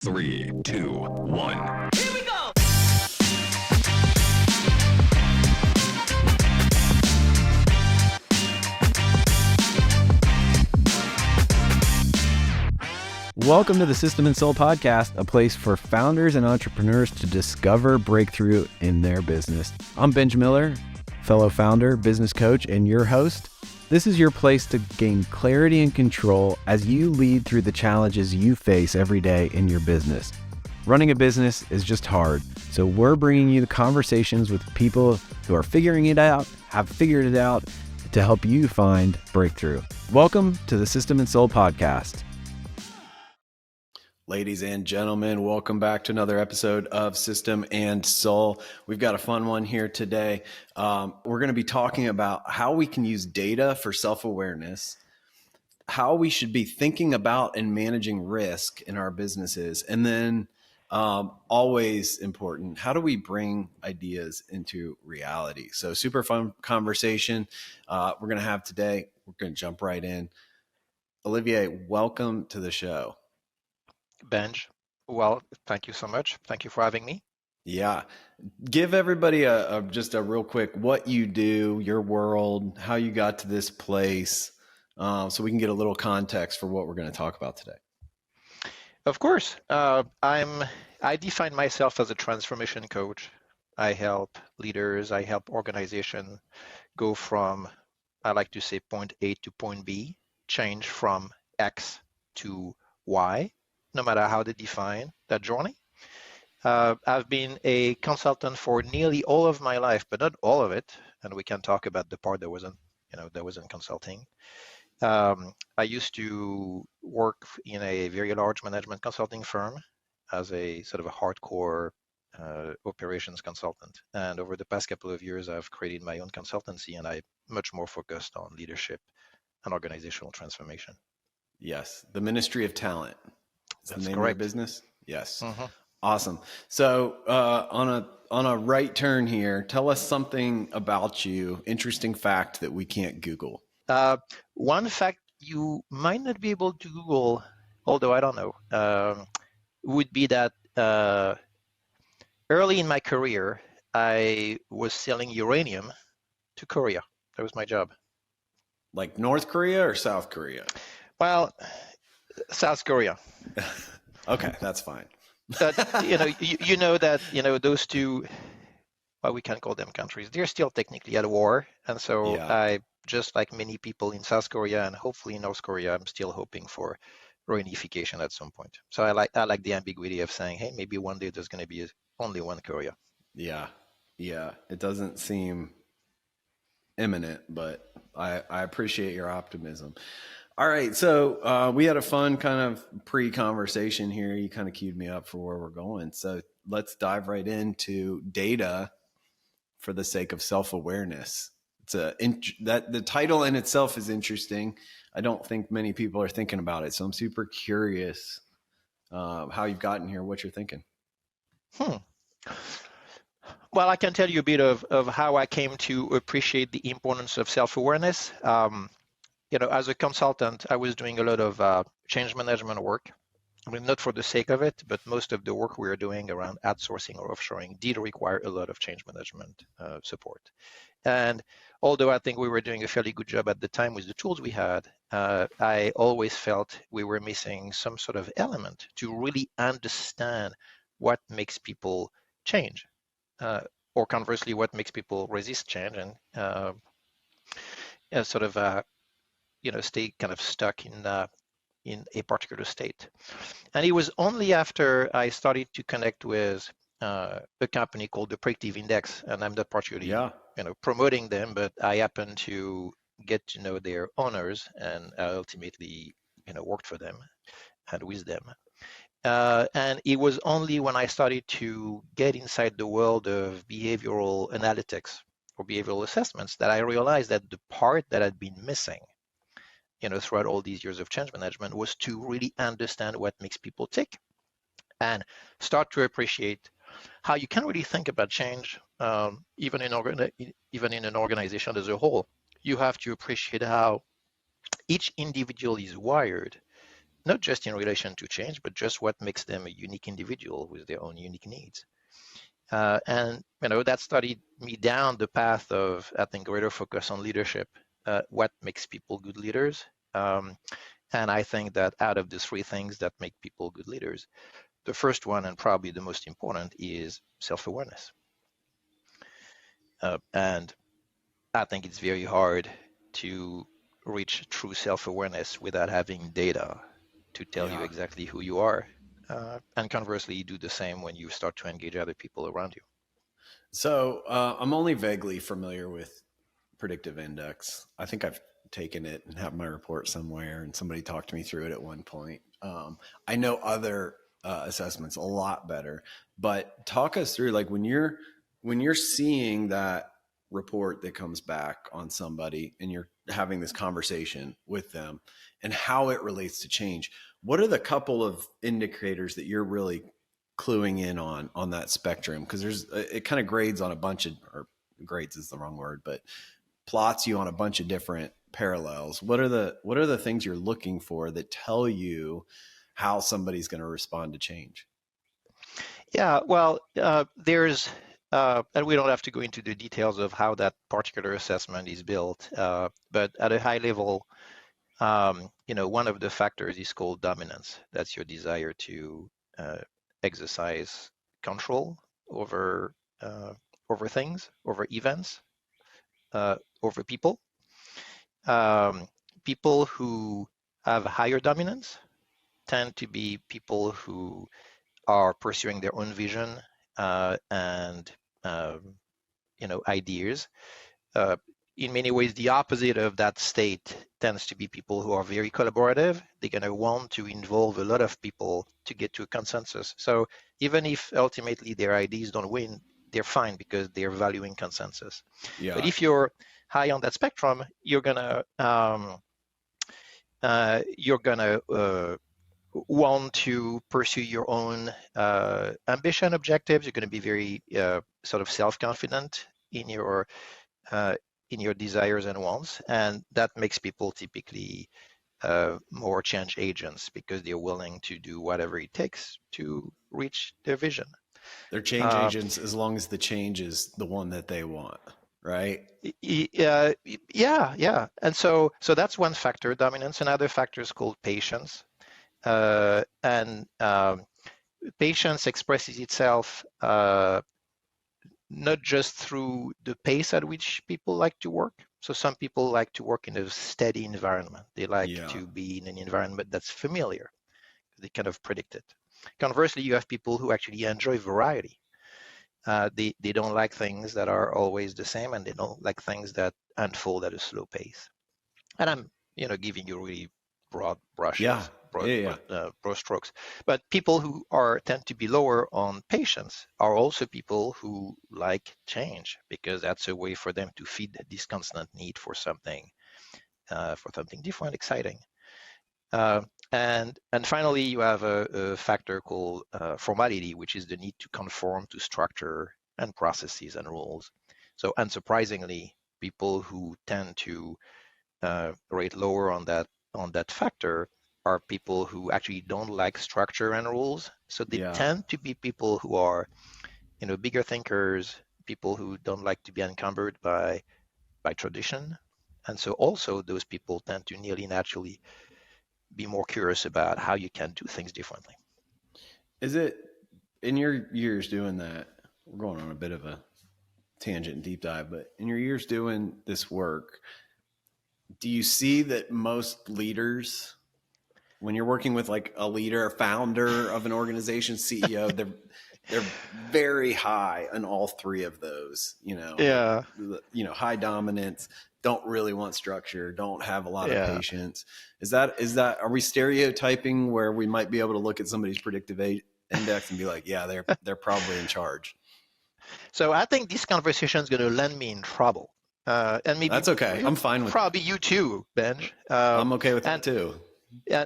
3, 2, 1. Here we go! Welcome to the System and Soul Podcast, a place for founders and entrepreneurs to discover breakthrough in their business. I'm Benj Miller, fellow founder, business coach, and your host. This is your place to gain clarity and control as you lead through the challenges you face every day in your business. Running a business is just hard, so we're bringing you the conversations with people who are figuring it out, have figured it out, to help you find breakthrough. Welcome to the System and Soul Podcast. Ladies and gentlemen, welcome back to another episode of System and Soul. We've got a fun one here today. We're going to be talking about how we can use data for self-awareness, how we should be thinking about and managing risk in our businesses, and then always important, how do we bring ideas into reality? So super fun conversation we're going to have today. We're going to jump right in. Olivier, welcome to the show. Benj, well, thank you so much. Thank you for having me. Yeah. Give everybody just a real quick, what you do, your world, how you got to this place, so we can get a little context for what we're going to talk about today. Of course, I define myself as a transformation coach. I help leaders, I help organizations go from, I like to say, point A to point B, change from X to Y, no matter how they define that journey. I've been a consultant for nearly all of my life, but not all of it. And we can talk about the part that wasn't consulting. I used to work in a very large management consulting firm as a sort of a hardcore operations consultant. And over the past couple of years, I've created my own consultancy, and I'm much more focused on leadership and organizational transformation. Yes, the Ministry of Talent. Is That's the name correct. of your business? Yes. Mm-hmm. Awesome. So on a right turn here, tell us something about you, interesting fact that we can't Google. One fact you might not be able to Google, although I don't know, would be that early in my career, I was selling uranium to Korea. That was my job. Like North Korea or South Korea? Well, South Korea. Okay, that's fine. But you know that those two, well, we can call them countries. They're still technically at war, and so Yeah. I, just like many people in South Korea and hopefully in North Korea, I'm still hoping for reunification at some point. So I like the ambiguity of saying, hey, maybe one day there's going to be only one Korea. Yeah. It doesn't seem imminent, but I appreciate your optimism. All right, so we had a fun kind of pre-conversation here. You kind of queued me up for where we're going. So let's dive right into data for the sake of self-awareness. That the title in itself is interesting. I don't think many people are thinking about it, so I'm super curious how you've gotten here, what you're thinking. Well, I can tell you a bit of how I came to appreciate the importance of self-awareness. As a consultant, I was doing a lot of change management work. I mean, not for the sake of it, but most of the work we were doing around outsourcing or offshoring did require a lot of change management support. And although I think we were doing a fairly good job at the time with the tools we had, I always felt we were missing some sort of element to really understand what makes people change, or conversely, what makes people resist change and stay kind of stuck in a particular state. And it was only after I started to connect with a company called the Predictive Index, and I'm not particularly promoting them, but I happened to get to know their owners, and I ultimately worked for them and with them. And it was only when I started to get inside the world of behavioral analytics or behavioral assessments that I realized that the part that had been missing throughout all these years of change management was to really understand what makes people tick and start to appreciate how you can really think about change, even in an organization as a whole. You have to appreciate how each individual is wired not just in relation to change, but just what makes them a unique individual with their own unique needs. And that started me down the path of, I think, greater focus on leadership. What makes people good leaders? And I think that out of the three things that make people good leaders, the first one, and probably the most important, is self-awareness. And I think it's very hard to reach true self-awareness without having data to tell you Yeah. exactly who you are. And conversely, you do the same when you start to engage other people around you. So I'm only vaguely familiar with predictive index. I think I've taken it and have my report somewhere, and somebody talked to me through it at one point. I know other assessments a lot better, but talk us through, like, when you're seeing that report that comes back on somebody and you're having this conversation with them and how it relates to change. What are the couple of indicators that you're really cluing in on that spectrum? Because it kind of grades on a bunch of, or grades is the wrong word, but plots you on a bunch of different parallels. What are the things you're looking for that tell you how somebody's going to respond to change? Yeah, well, and we don't have to go into the details of how that particular assessment is built, but at a high level, one of the factors is called dominance. That's your desire to exercise control over things, over events, over people. People who have higher dominance tend to be people who are pursuing their own vision and ideas. In many ways, the opposite of that state tends to be people who are very collaborative. They're going to want to involve a lot of people to get to a consensus. So even if ultimately their ideas don't win, they're fine because they're valuing consensus. But Yeah. if you're high on that spectrum, you're gonna want to pursue your own ambition objectives. You're going to be very sort of self-confident in your desires and wants, and that makes people typically more change agents because they're willing to do whatever it takes to reach their vision. They're change agents as long as the change is the one that they want, right? Yeah, yeah. And so that's one factor, dominance. Another factor is called patience. And patience expresses itself not just through the pace at which people like to work. So some people like to work in a steady environment. They like Yeah. to be in an environment that's familiar. They kind of predict it. Conversely, you have people who actually enjoy variety. They don't like things that are always the same, and they don't like things that unfold at a slow pace. And I'm, giving you really broad Yeah. brushes, Yeah. broad strokes. But people who tend to be lower on patience are also people who like change because that's a way for them to feed this constant need for something different, exciting. Uh, and finally, you have a factor called formality, which is the need to conform to structure and processes and rules. So unsurprisingly, people who tend to rate lower on that factor are people who actually don't like structure and rules. So they Yeah. tend to be people who are, bigger thinkers, people who don't like to be encumbered by tradition. And so also those people tend to nearly naturally be more curious about how you can do things differently. Is it, in your years doing that, we're going on a bit of a tangent and deep dive, but in your years doing this work, do you see that most leaders, when you're working with like a leader, a founder of an organization, CEO, they're very high on all three of those, Yeah, high dominance, don't really want structure, don't have a lot of yeah. patience. Are we stereotyping where we might be able to look at somebody's predictive index and be like, yeah, they're probably in charge? So I think this conversation is going to land me in trouble. And maybe That's okay. I'm fine with that. probably you too, Benj. I'm okay with that And too.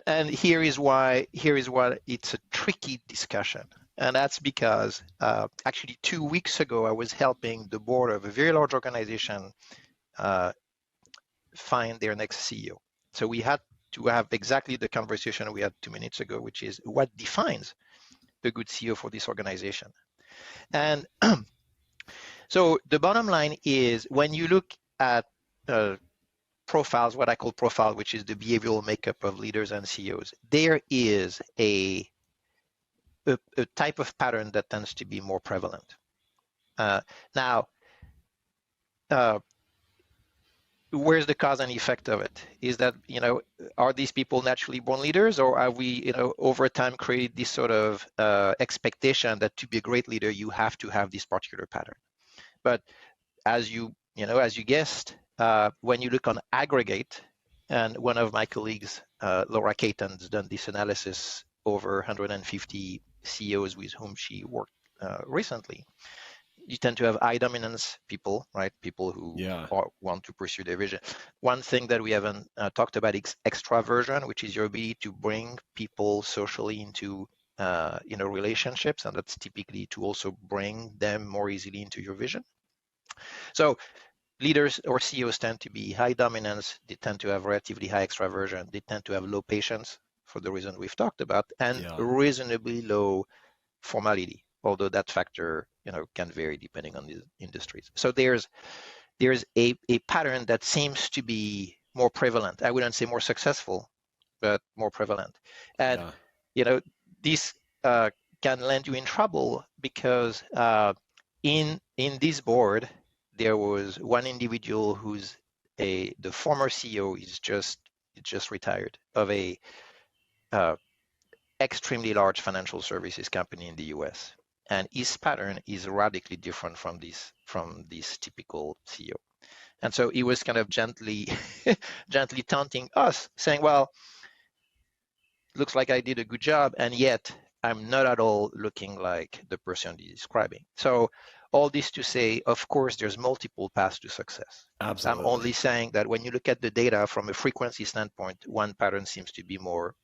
and here is why it's a tricky discussion. And that's because actually 2 weeks ago, I was helping the board of a very large organization find their next CEO. So we had to have exactly the conversation we had 2 minutes ago, which is what defines a good CEO for this organization. And so the bottom line is when you look at profiles, what I call profile, which is the behavioral makeup of leaders and CEOs, there is a type of pattern that tends to be more prevalent. Now, where's the cause and effect of it? Is that, are these people naturally born leaders, or are we, over time create this sort of expectation that to be a great leader, you have to have this particular pattern? But as you guessed, when you look on aggregate, and one of my colleagues, Laura Caton's done this analysis over 150 CEOs with whom she worked recently. You tend to have high dominance people, right? People who want to pursue their vision. One thing that we haven't talked about is extraversion, which is your ability to bring people socially into relationships, and that's typically to also bring them more easily into your vision. So leaders or CEOs tend to be high dominance. They tend to have relatively high extraversion. They tend to have low patience for the reason we've talked about, and reasonably low formality, although that factor can vary depending on the industries. So there's a pattern that seems to be more prevalent. I wouldn't say more successful, but more prevalent. And this can land you in trouble because in this board there was one individual who's the former CEO is just retired of a extremely large financial services company in the US. And his pattern is radically different from this typical CEO. And so he was kind of gently taunting us, saying, well, looks like I did a good job, and yet I'm not at all looking like the person he's describing. So all this to say, of course, there's multiple paths to success. Absolutely. I'm only saying that when you look at the data from a frequency standpoint, one pattern seems to be more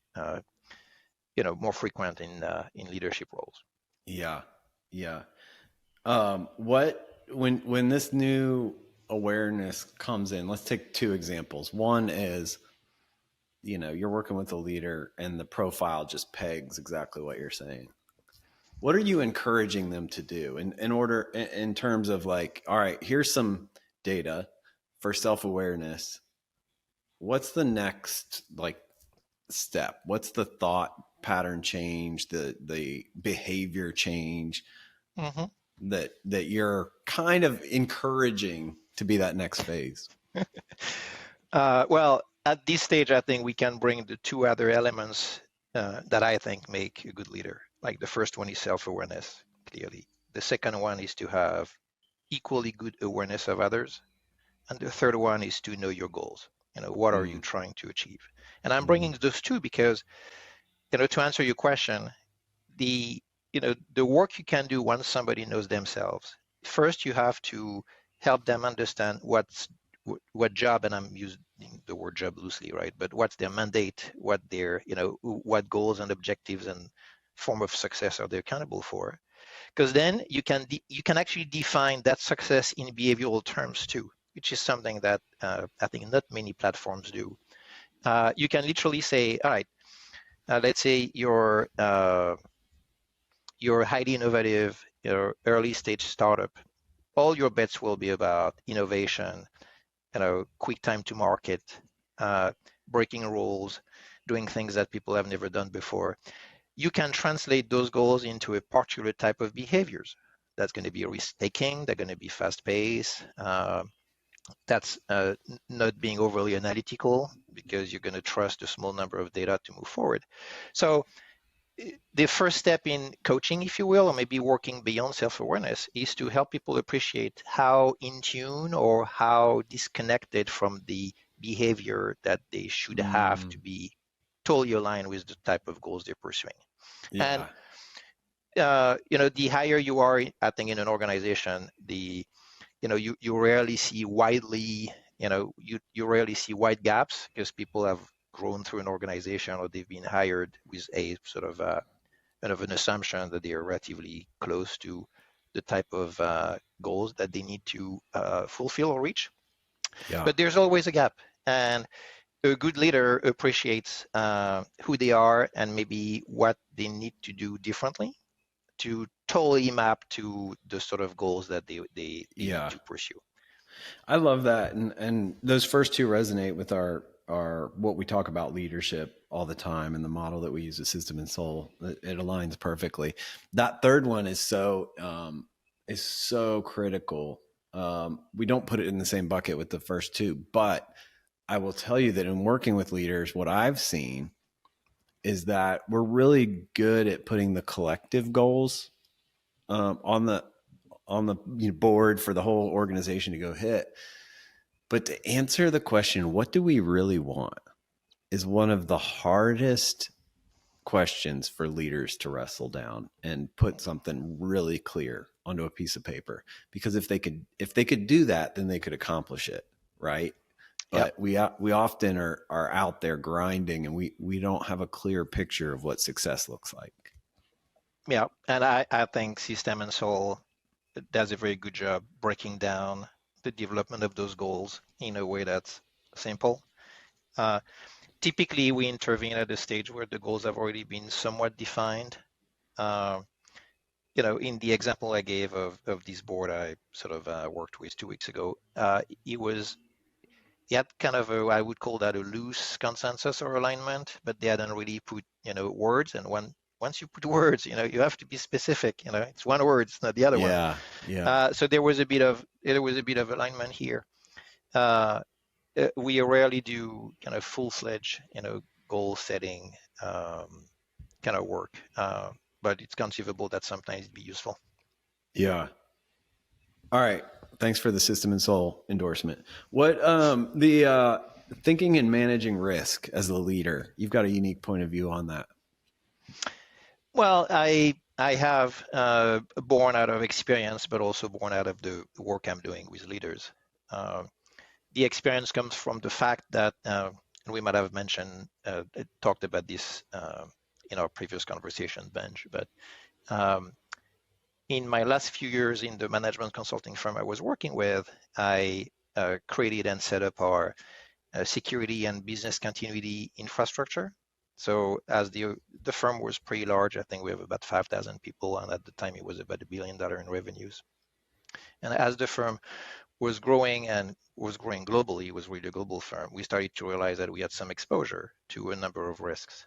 more frequent in leadership roles. Yeah. When this new awareness comes in, let's take two examples. One is, you're working with a leader and the profile just pegs exactly what you're saying. What are you encouraging them to do in terms of like, all right, here's some data for self-awareness. What's the next step? What's the thought pattern change, the behavior change that you're kind of encouraging to be that next phase? Well, at this stage, I think we can bring the two other elements that I think make a good leader. Like the first one is self-awareness, clearly. The second one is to have equally good awareness of others. And the third one is to know your goals. What are you trying to achieve? And I'm bringing those two because, to answer your question, the work you can do once somebody knows themselves, first you have to help them understand what job, and I'm using the word job loosely, right? But what's their mandate, what their, what goals and objectives and form of success are they accountable for? Because then you can actually define that success in behavioral terms too, which is something that I think not many platforms do. You can literally say, all right, let's say you're highly innovative, early stage startup. All your bets will be about innovation, quick time to market, breaking rules, doing things that people have never done before. You can translate those goals into a particular type of behaviors. That's going to be risk-taking. They're going to be fast-paced. That's not being overly analytical because you're going to trust a small number of data to move forward. So the first step in coaching, if you will, or maybe working beyond self-awareness, is to help people appreciate how in tune or how disconnected from the behavior that they should have to be totally aligned with the type of goals they're pursuing. And the higher you are, I think, in an organization, you rarely see you rarely see wide gaps because people have grown through an organization or they've been hired with a sort of kind of an assumption that they are relatively close to the type of goals that they need to fulfill or reach. But there's always a gap. And a good leader appreciates who they are and maybe what they need to do differently to totally map to the sort of goals that they need Yeah. to pursue. I love that. And those first two resonate with our what we talk about leadership all the time and the model that we use at System and Soul. It aligns perfectly. That third one is so critical. We don't put it in the same bucket with the first two, but I will tell you that in working with leaders, what I've seen is that we're really good at putting the collective goals on the board for the whole organization to go hit. But to answer the question, what do we really want, is one of the hardest questions for leaders to wrestle down and put something really clear onto a piece of paper. Because if they could do that, then they could accomplish it, right? Yep. But we often are out there grinding, and we don't have a clear picture of what success looks like. Yeah, and I think System and Soul does a very good job breaking down the development of those goals in a way that's simple. Typically, we intervene at a stage where the goals have already been somewhat defined. In the example I gave of this board I sort of worked with 2 weeks ago, he had kind of I would call that a loose consensus or alignment, but they hadn't really put, words. And once you put words, you have to be specific. It's one word, it's not the other one. Yeah. So there was a bit of alignment here. We rarely do kind of full-fledged, goal setting kind of work, but it's conceivable that sometimes it'd be useful. Yeah. All right. Thanks for the System and Soul endorsement. What the thinking and managing risk as a leader? You've got a unique point of view on that. Well, I have born out of experience, but also born out of the work I'm doing with leaders. The experience comes from the fact that, and we might have talked about this in our previous conversation, Benj, but in my last few years in the management consulting firm I was working with, I created and set up our security and business continuity infrastructure. So as the firm was pretty large, I think we have about 5,000 people, and at the time it was about $1 billion in revenues. And as the firm was growing and was growing globally, it was really a global firm, we started to realize that we had some exposure to a number of risks,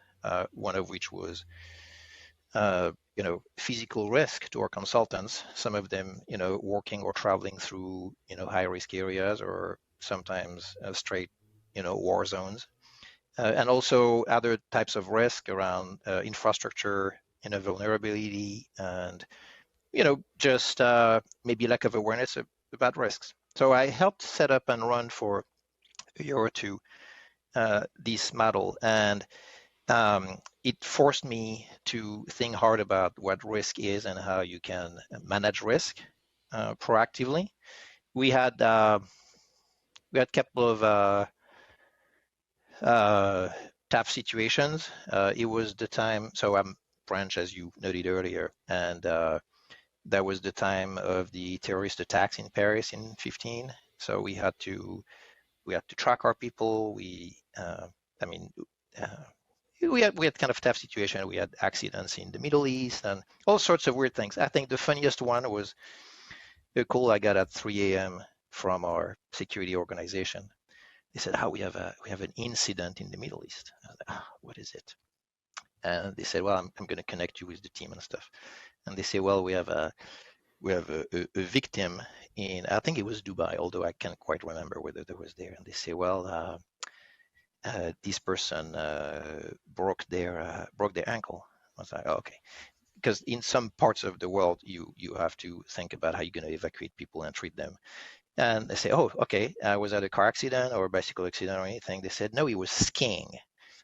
one of which was physical risk to our consultants, some of them, working or traveling through, high risk areas or sometimes straight, war zones. And also other types of risk around infrastructure, vulnerability, and, just maybe lack of awareness about risks. So I helped set up and run for a year or two this model, and it forced me to think hard about what risk is and how you can manage risk proactively. We had a couple of tough situations. It was the time, so I'm French, as you noted earlier, and that was the time of the terrorist attacks in Paris in 15. So we had to track our people. We had kind of tough situation. We had accidents in the Middle East and all sorts of weird things. I think the funniest one was a call I got at 3 a.m. from our security organization. They said, we have an incident in the Middle East. I was like, what is it? And they said, well, I'm going to connect you with the team and stuff. And they say, well, we have a victim in, I think it was Dubai, although I can't quite remember whether there was there. And they say, well, this person broke their ankle. I was like, okay, because in some parts of the world, you have to think about how you're going to evacuate people and treat them. And they say, oh, okay, was that a car accident or a bicycle accident or anything? They said, no, he was skiing.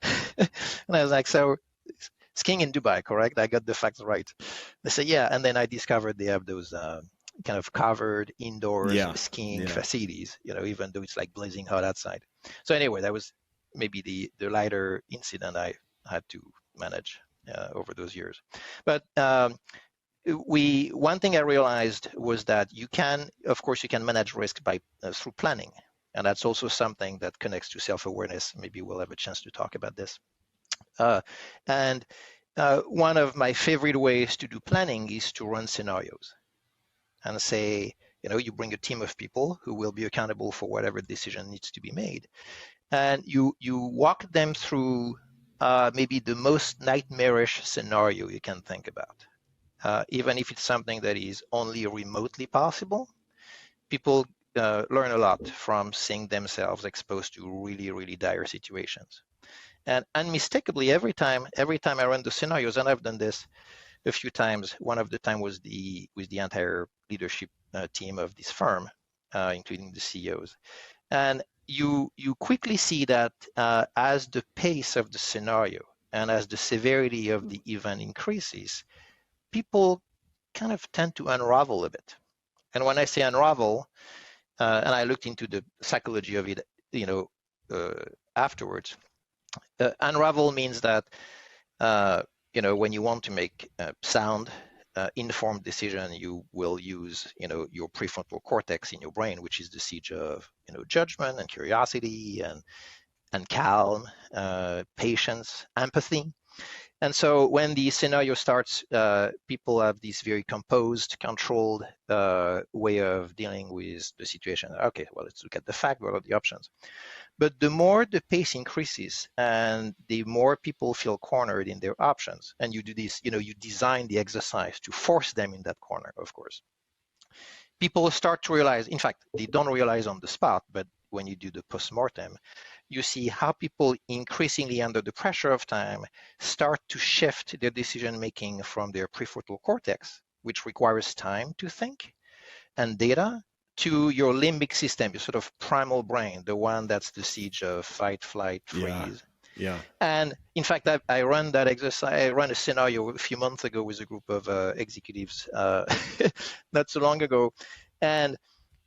And I was like, so skiing in Dubai, correct? I got the facts right. They said, yeah. And then I discovered they have those kind of covered indoors skiing facilities, even though it's like blazing hot outside. So anyway, that was maybe the lighter incident I had to manage over those years. But one thing I realized was that you can manage risk by through planning. And that's also something that connects to self-awareness. Maybe we'll have a chance to talk about this. And one of my favorite ways to do planning is to run scenarios and say, you bring a team of people who will be accountable for whatever decision needs to be made. And you walk them through maybe the most nightmarish scenario you can think about. Even if it's something that is only remotely possible, people learn a lot from seeing themselves exposed to really, really dire situations. And unmistakably, every time I run the scenarios, and I've done this a few times. One of the time was with the entire leadership team of this firm, including the CEOs. And you quickly see that as the pace of the scenario and as the severity of the event increases, people kind of tend to unravel a bit. And when I say unravel, and I looked into the psychology of it, afterwards, unravel means that when you want to make sound, informed decision, you will use your prefrontal cortex in your brain, which is the seat of judgment and curiosity and calm, patience, empathy. And so when the scenario starts, people have this very composed, controlled way of dealing with the situation. Okay, well, let's look at the fact. What are the options? But the more the pace increases and the more people feel cornered in their options, and you do this, you design the exercise to force them in that corner, of course. People start to realize, in fact, they don't realize on the spot, but when you do the postmortem, you see how people increasingly under the pressure of time start to shift their decision making from their prefrontal cortex, which requires time to think, and data, to your limbic system, your sort of primal brain, the one that's the siege of fight, flight, freeze. Yeah. And in fact, I ran that exercise. I ran a scenario a few months ago with a group of executives not so long ago. And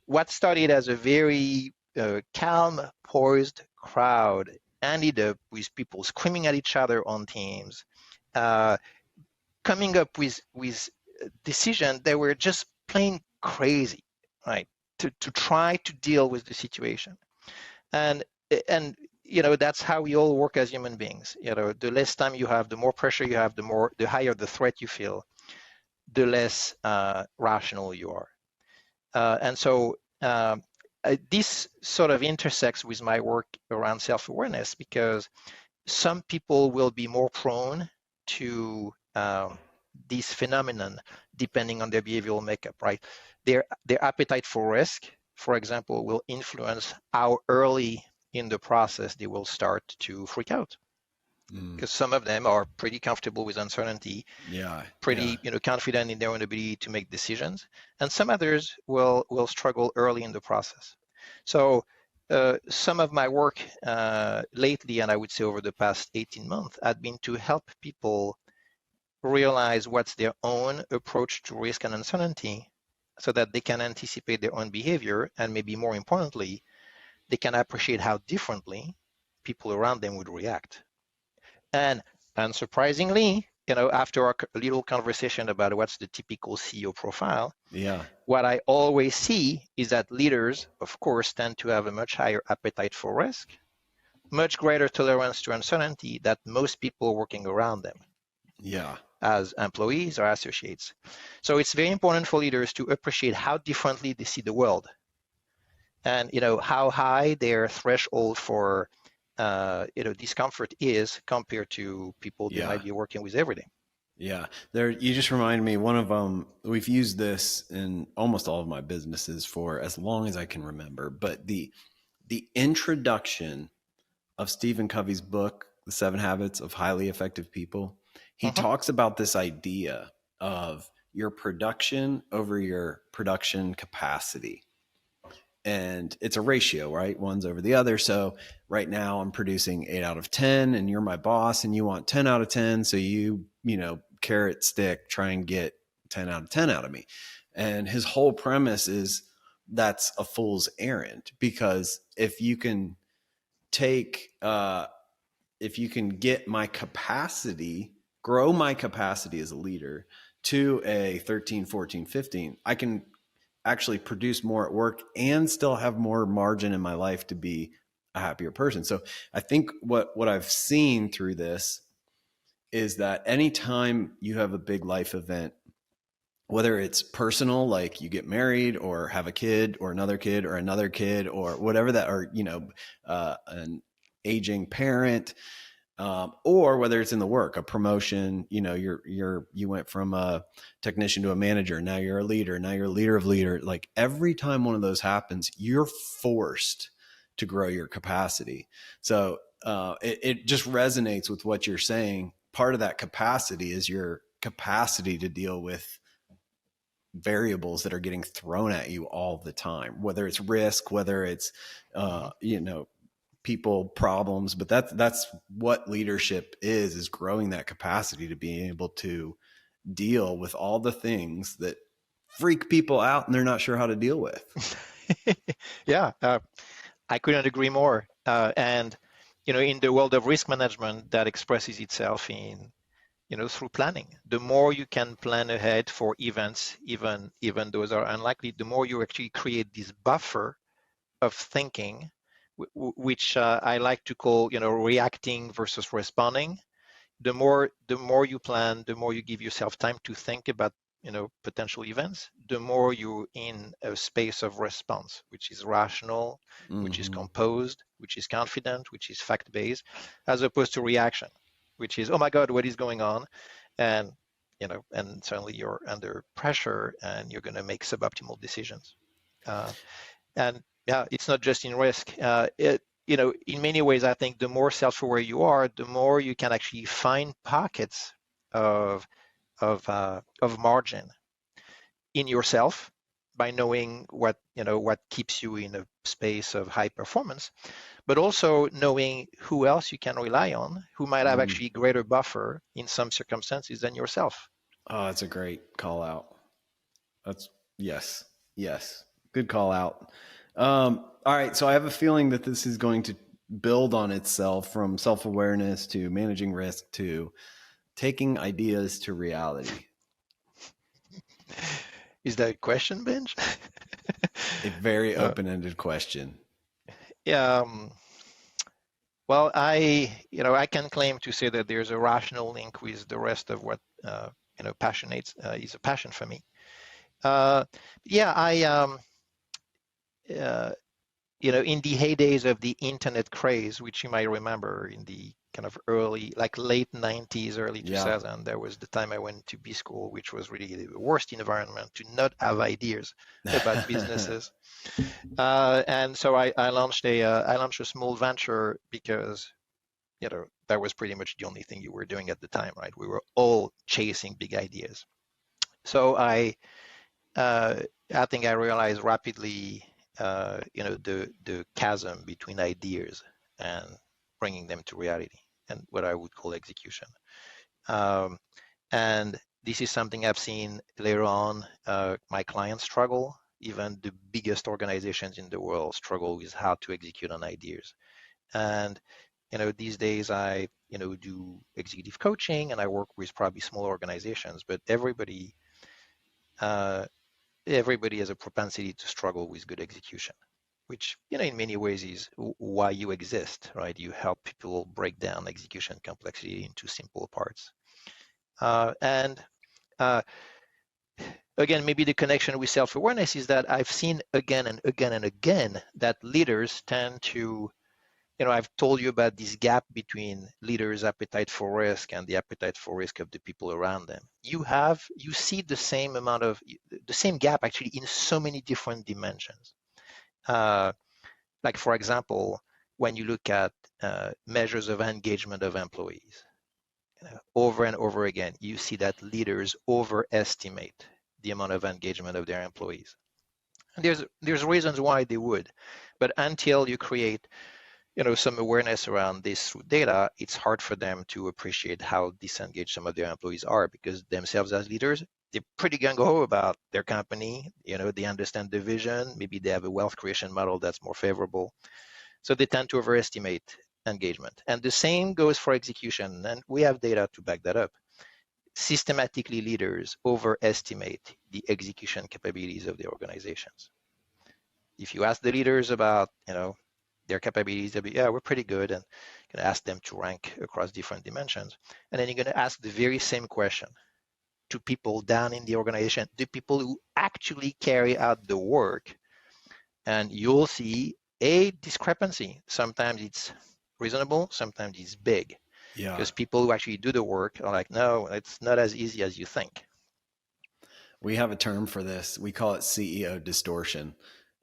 what started as a very calm, poised crowd ended up with people screaming at each other on Teams, coming up with decisions that were just plain crazy, right? To try to deal with the situation. And that's how we all work as human beings. The less time you have, the more pressure you have, the higher the threat you feel, the less rational you are. And so this sort of intersects with my work around self-awareness, because some people will be more prone to this phenomenon depending on their behavioral makeup, right? Their appetite for risk, for example, will influence how early in the process they will start to freak out. Because some of them are pretty comfortable with uncertainty, pretty confident in their own ability to make decisions, and some others will struggle early in the process. So some of my work lately, and I would say over the past 18 months, had been to help people realize what's their own approach to risk and uncertainty, so that they can anticipate their own behavior, and maybe more importantly, they can appreciate how differently people around them would react. And unsurprisingly, after our little conversation about what's the typical CEO profile, what I always see is that leaders, of course, tend to have a much higher appetite for risk, much greater tolerance to uncertainty than most people working around them. As employees or associates. So it's very important for leaders to appreciate how differently they see the world, and how high their threshold for discomfort is compared to people they might be working with every day. There, you just reminded me, one of them, we've used this in almost all of my businesses for as long as I can remember, but the introduction of Stephen Covey's book, The 7 Habits of Highly Effective People, he talks about this idea of your production over your production capacity. And it's a ratio, right? One's over the other. So right now I'm producing 8 out of 10 and you're my boss and you want 10 out of 10. So you carrot stick, try and get 10 out of 10 out of me. And his whole premise is that's a fool's errand, because if you can get my capacity, grow my capacity as a leader to a 13, 14, 15, I can actually produce more at work and still have more margin in my life to be a happier person. So I think what I've seen through this is that anytime you have a big life event, whether it's personal, like you get married or have a kid or another kid or another kid or whatever that, or, an aging parent, or whether it's in the work, a promotion, you went from a technician to a manager. Now you're a leader. Now you're a leader of leader. Like every time one of those happens, you're forced to grow your capacity. So it just resonates with what you're saying. Part of that capacity is your capacity to deal with variables that are getting thrown at you all the time, whether it's risk, whether it's, people problems, but that's what leadership is growing that capacity to be able to deal with all the things that freak people out and they're not sure how to deal with. Yeah, I couldn't agree more. And in the world of risk management, that expresses itself in through planning. The more you can plan ahead for events, even those are unlikely, the more you actually create this buffer of thinking, which I like to call, reacting versus responding. The more you plan, the more you give yourself time to think about, potential events, the more you're in a space of response, which is rational, which is composed, which is confident, which is fact-based, as opposed to reaction, which is, oh my God, what is going on? And, and suddenly you're under pressure and you're going to make suboptimal decisions. And yeah, it's not just in risk. In many ways, I think the more self-aware you are, the more you can actually find pockets of margin in yourself by knowing what keeps you in a space of high performance, but also knowing who else you can rely on, who might have actually greater buffer in some circumstances than yourself. Oh, that's a great call out. That's yes. Good call out. All right. So I have a feeling that this is going to build on itself, from self-awareness to managing risk to taking ideas to reality. Is that a question, Benj? A very open-ended question. Yeah. Well, I can claim to say that there's a rational link with the rest of what passionates is a passion for me. In the heydays of the internet craze, which you might remember in the kind of late 90s, early 2000, there was the time I went to B school, which was really the worst environment to not have ideas about businesses. And so I launched a small venture because, that was pretty much the only thing you were doing at the time, right? We were all chasing big ideas. So I think I realized rapidly, the chasm between ideas and bringing them to reality, and what I would call execution. And this is something I've seen later on. My clients struggle. Even the biggest organizations in the world struggle with how to execute on ideas. And these days I do executive coaching, and I work with probably small organizations, but everybody has a propensity to struggle with good execution, which in many ways is why you exist, right? You help people break down execution complexity into simple parts. Again, maybe the connection with self-awareness is that I've seen again and again and again that leaders tend to, I've told you about this gap between leaders' appetite for risk and the appetite for risk of the people around them. You see the same gap actually in so many different dimensions. Like, for example, when you look at measures of engagement of employees, over and over again, you see that leaders overestimate the amount of engagement of their employees. And there's reasons why they would, but until you create some awareness around this through data, it's hard for them to appreciate how disengaged some of their employees are, because themselves as leaders, they're pretty gung-ho about their company. They understand the vision. Maybe they have a wealth creation model that's more favorable. So they tend to overestimate engagement. And the same goes for execution. And we have data to back that up. systematically leaders overestimate the execution capabilities of the organizations. If you ask the leaders about, their capabilities, they'll be, yeah, we're pretty good, and you're going to ask them to rank across different dimensions. And then you're going to ask the very same question to people down in the organization, the people who actually carry out the work, and you'll see a discrepancy. Sometimes it's reasonable, sometimes it's big. Yeah. Because people who actually do the work are like, no, it's not as easy as you think. We have a term for this. We call it CEO distortion.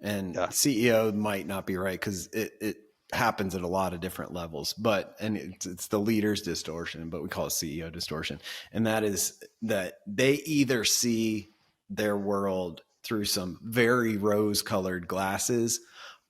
And Yeah. CEO might not be right because it happens at a lot of different levels, and it's the leader's distortion, but we call it CEO distortion. And that is that they either see their world through some very rose colored glasses,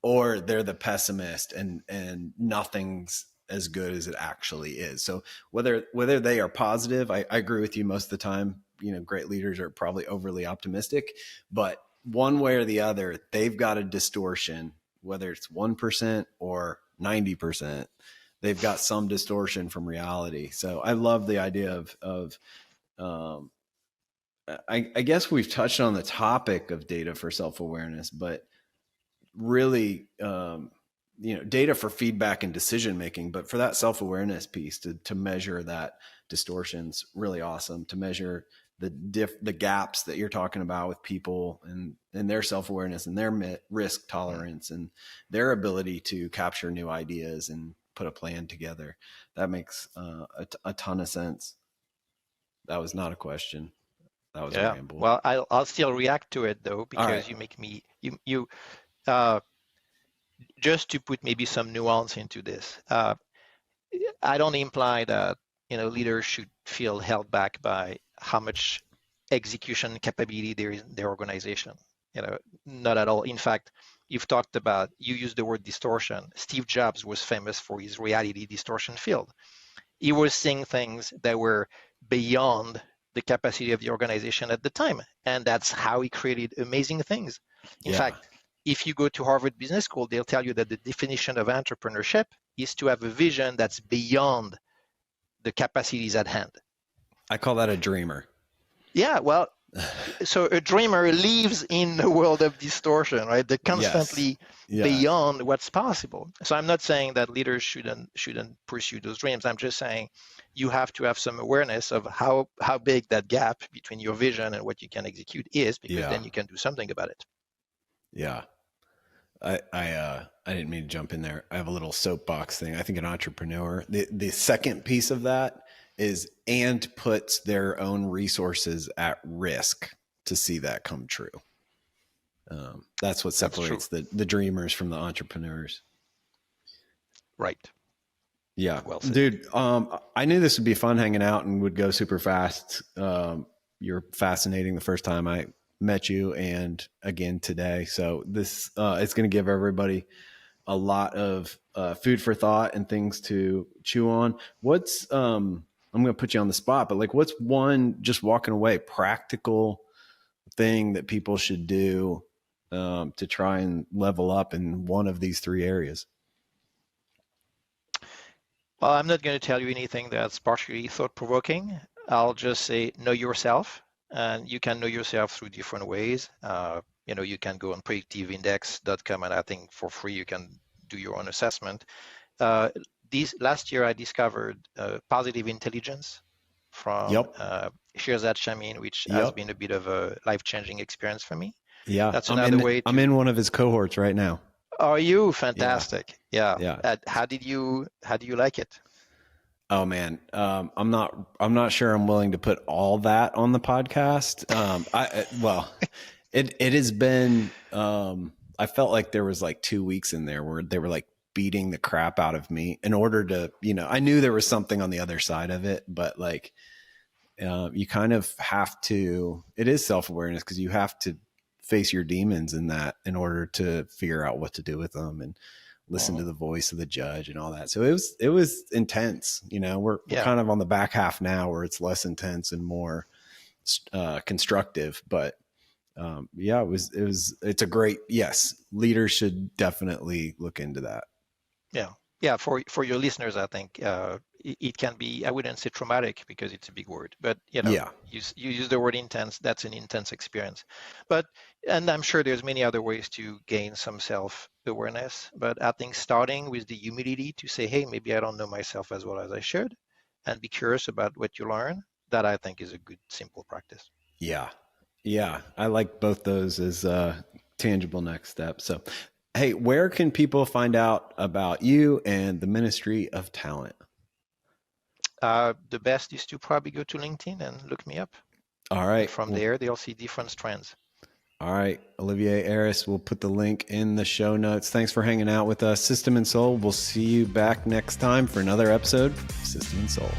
or they're the pessimist and nothing's as good as it actually is. So whether they are positive, I agree with you most of the time, great leaders are probably overly optimistic, but one way or the other, they've got a distortion, whether it's 1% or 90%, they've got some distortion from reality. So I love the idea of I guess we've touched on the topic of data for self-awareness, but really, data for feedback and decision-making, but for that self-awareness piece to measure that distortion's really awesome. To measure the gaps that you're talking about with people and their self-awareness and their risk tolerance and their ability to capture new ideas and put a plan together. That makes a ton of sense. That was not a question. That was a ramble. Well, I'll still react to it though, because you make me, just to put maybe some nuance into this. I don't imply that, leaders should feel held back by how much execution capability there is in their organization. Not at all. In fact, you used the word distortion. Steve Jobs was famous for his reality distortion field. He was seeing things that were beyond the capacity of the organization at the time. And that's how he created amazing things. In fact, if you go to Harvard Business School, they'll tell you that the definition of entrepreneurship is to have a vision that's beyond the capacities at hand. I call that a dreamer. Yeah, well, so a dreamer lives in the world of distortion, right? They're constantly beyond what's possible. So I'm not saying that leaders shouldn't pursue those dreams. I'm just saying you have to have some awareness of how big that gap between your vision and what you can execute is, because then you can do something about it. Yeah. I didn't mean to jump in there. I have a little soapbox thing. I think an entrepreneur, the second piece of that is, and puts their own resources at risk to see that come true. That's what separates the dreamers from the entrepreneurs. Right. Yeah. Well said. Dude, I knew this would be fun hanging out and would go super fast. You're fascinating the first time I met you and again today. So this it's going to give everybody a lot of food for thought and things to chew on. What's I'm going to put you on the spot, but like, what's one just walking away practical thing that people should do to try and level up in one of these three areas? Well, I'm not going to tell you anything that's partially thought-provoking. I'll just say, know yourself, and you can know yourself through different ways. You can go on predictiveindex.com, and I think for free you can do your own assessment. Last year I discovered positive intelligence from Shirzad Chamine, which has been a bit of a life-changing experience for me. Yeah, that's another way. I'm in one of his cohorts right now. Are you? Fantastic. Yeah. How do you like it? Oh man, I'm not sure I'm willing to put all that on the podcast. It has been. I felt like there was like 2 weeks in there where they were like beating the crap out of me in order to, I knew there was something on the other side of it, but like, you kind of have to. It is self-awareness because you have to face your demons in that in order to figure out what to do with them and listen to the voice of the judge and all that. So it was intense. We're kind of on the back half now where it's less intense and more constructive, but it's a great, yes, leaders should definitely look into that. Yeah. Yeah, for your listeners, I think it can be, I wouldn't say traumatic because it's a big word, but Yeah. you use the word intense. That's an intense experience. But and I'm sure there's many other ways to gain some self-awareness. But I think starting with the humility to say, hey, maybe I don't know myself as well as I should, and be curious about what you learn. That I think is a good simple practice. Yeah. Yeah. I like both those as tangible next steps. So, hey, where can people find out about you and the Ministry of Talent? The best is to probably go to LinkedIn and look me up. All And right. from there, they'll see different strands. All right. Olivier Aries, we'll put the link in the show notes. Thanks for hanging out with us. System and Soul, we'll see you back next time for another episode of System and Soul.